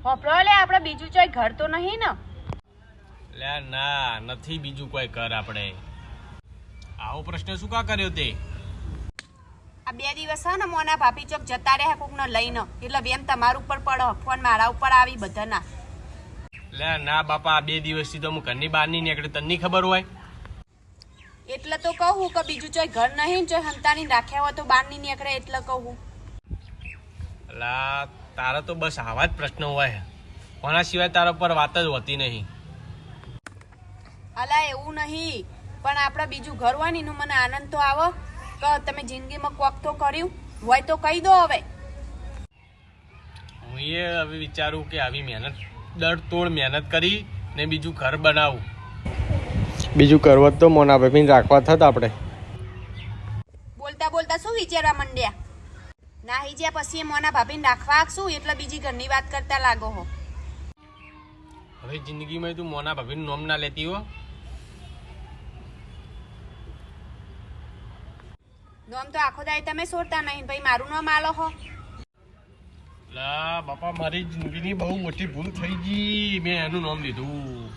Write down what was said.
હોપરો લે આપણે બીજું ચોય ઘર તો નહીં ને? લે ના, નથી બીજું કોઈ ઘર આપણે. આવો પ્રશ્ન શું કા કર્યો તે? આ 2 દિવસ હે ને મોના ભાભી ચોક જતા રહ્યા કોકને લઈને, એટલે વેમ તમારા ઉપર પડો, ફોન મારા ઉપર આવી બધાના. લે ના બાપા, આ 2 દિવસથી તો હું ઘરની બહાર નહીં નીકળે, તને ખબર હોય? એટલે તો કહું કે બીજું ચોય ઘર નહીં, ચોય હંતાની રાખ્યા હોય તો બહાર નહીં નીકળે, એટલે કહું. અલા તારા તો બસ આવા જ પ્રશ્ન હોય, કોના સિવાય તારા પર વાત જ હોતી નહીં. અલા એવું નહીં, પણ આપણે બીજું ઘર હોય ને એનું મને આનંદ તો આવો કે તમે જિંદગીમાં કોક તો કર્યું હોય તો કહી દો. હવે હું હવે વિચારું કે આવી મહેનત તોડ મહેનત કરી ને બીજું ઘર બનાવું. બીજું કરવત તો મોના ભાભીને રાખવા થત આપણે. બોલતા બોલતા શું વિચારવા માંડ્યા? નાહી જ્યાં પછી એ મોના ભાભીને રાખવા શું, એટલે બીજી ઘરની વાત કરતા લાગો હો. હવે જિંદગીમાં તું મોના ભાભીનું નામ ના લેતી હો. નોમ તો આખો દાય તમે છોડતા નહીં, ભાઈ મારું નામ આલો હો. લા બાપા, મારી જિંદગીની બહુ મોટી ભૂલ થઈ ગઈ, મેં એનું નામ લીધું.